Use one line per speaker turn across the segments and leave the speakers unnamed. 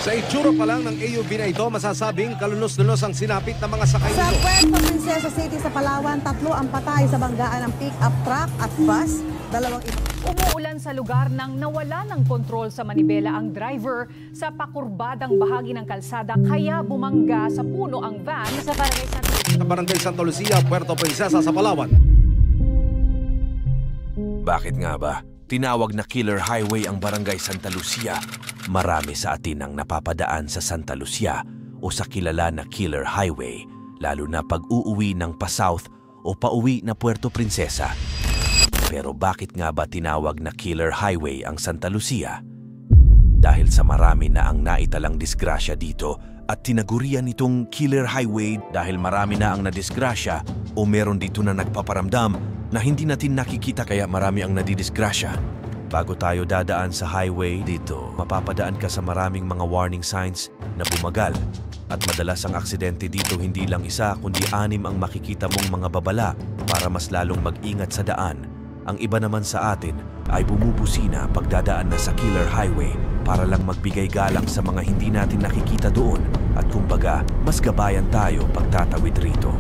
Sa itsura pa lang ng AUV na ito, masasabing kalunos-lunos ang sinapit ng mga sakay
Sa
nito.
Puerto Princesa City sa Palawan, 3 ang patay sa banggaan ng pick-up truck at bus. 2
Umuulan sa lugar nang nawala ng kontrol sa manibela ang driver sa pakurbadang bahagi ng kalsada kaya bumangga sa puno ang van sa
Barangay Santa Lucia, Puerto Princesa sa Palawan.
Bakit nga ba? Tinawag na Killer Highway ang Barangay Santa Lucia. Marami sa atin ang napapadaan sa Santa Lucia o sa kilala na Killer Highway, lalo na pag uuwi ng pa-south o pauwi na Puerto Princesa. Pero bakit nga ba tinawag na Killer Highway ang Santa Lucia? Dahil sa marami na ang naitalang disgrasya dito at tinagurian itong Killer Highway dahil marami na ang nadisgrasya o meron dito na nagpaparamdam na hindi natin nakikita kaya marami ang nadidisgrasya. Bago tayo dadaan sa highway dito, mapapadaan ka sa maraming mga warning signs na bumagal. At madalas ang aksidente dito hindi lang isa kundi 6 ang makikita mong mga babala para mas lalong mag-ingat sa daan. Ang iba naman sa atin ay bumubusina pagdadaan na sa Killer Highway para lang magbigay galang sa mga hindi natin nakikita doon at kumbaga mas gabayan tayo pagtatawid rito.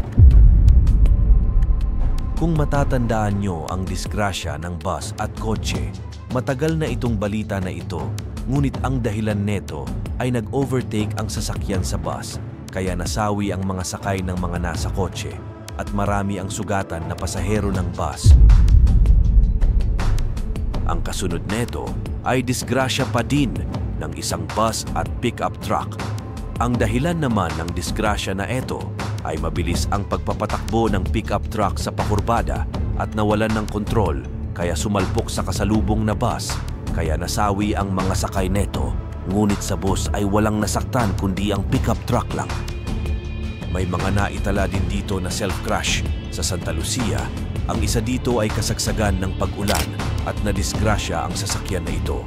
Kung matatandaan nyo ang disgrasya ng bus at kotse, matagal na itong balita na ito, ngunit ang dahilan neto ay nag-overtake ang sasakyan sa bus, kaya nasawi ang mga sakay ng mga nasa kotse at marami ang sugatan na pasahero ng bus. Ang kasunod neto ay disgrasya pa din ng isang bus at pick-up truck. Ang dahilan naman ng disgrasya na ito ay mabilis ang pagpapatakbo ng pick-up truck sa pakurbada at nawalan ng kontrol kaya sumalpok sa kasalubong na bus kaya nasawi ang mga sakay neto. Ngunit sa bus ay walang nasaktan kundi ang pick-up truck lang. May mga naitala din dito na self-crash sa Santa Lucia. Ang isa dito ay kasagsagan ng pag-ulan at nadisgrasya ang sasakyan na ito.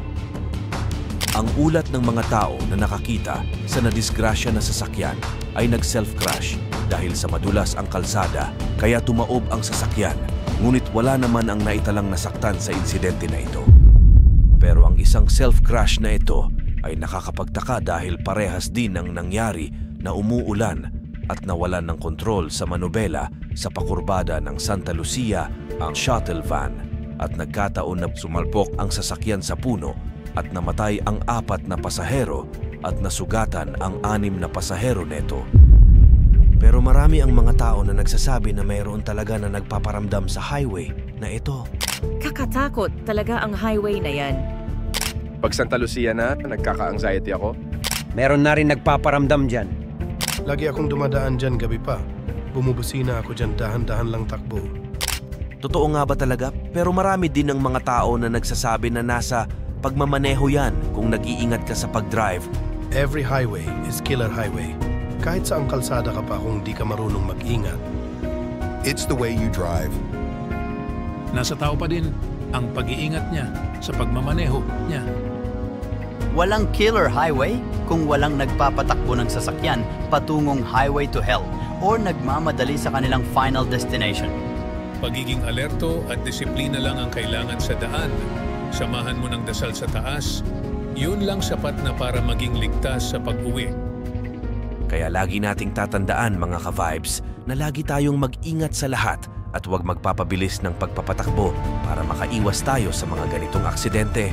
Ang ulat ng mga tao na nakakita sa nadisgrasya na sasakyan ay nag-self-crash dahil sa madulas ang kalsada kaya tumaob ang sasakyan. Ngunit wala naman ang naitalang nasaktan sa insidente na ito. Pero ang isang self-crash na ito ay nakakapagtaka dahil parehas din ang nangyari na umuulan at nawalan ng kontrol sa manobela sa pakurbada ng Santa Lucia ang shuttle van at nagkataon na sumalpok ang sasakyan sa puno at namatay ang 4 na pasahero at nasugatan ang 6 na pasahero neto. Pero marami ang mga tao na nagsasabi na mayroon talaga na nagpaparamdam sa highway na ito.
Kakatakot talaga ang highway na yan.
Pag Santa Lucia na, nagkaka-anxiety ako.
Meron na rin nagpaparamdam dyan.
Lagi akong dumadaan dyan gabi pa. Bumubusina ako dyan, dahan-dahan lang takbo.
Totoo nga ba talaga? Pero marami din ng mga tao na nagsasabi na nasa pagmamaneho yan kung nag-iingat ka sa pag-drive.
Every highway is Killer Highway. Kahit saang kalsada ka pa kung di ka marunong mag-ingat.
It's the way you drive.
Nasa tao pa din ang pag-iingat niya sa pagmamaneho niya.
Walang Killer Highway kung walang nagpapatakbo ng sasakyan patungong highway to hell or nagmamadali sa kanilang final destination.
Pagiging alerto at disiplina lang ang kailangan sa daan. Samahan mo ng dasal sa taas. Yun lang sapat na para maging ligtas sa pag-uwi.
Kaya lagi nating tatandaan mga ka-vibes na lagi tayong mag-ingat sa lahat at huwag magpapabilis ng pagpapatakbo para makaiwas tayo sa mga ganitong aksidente.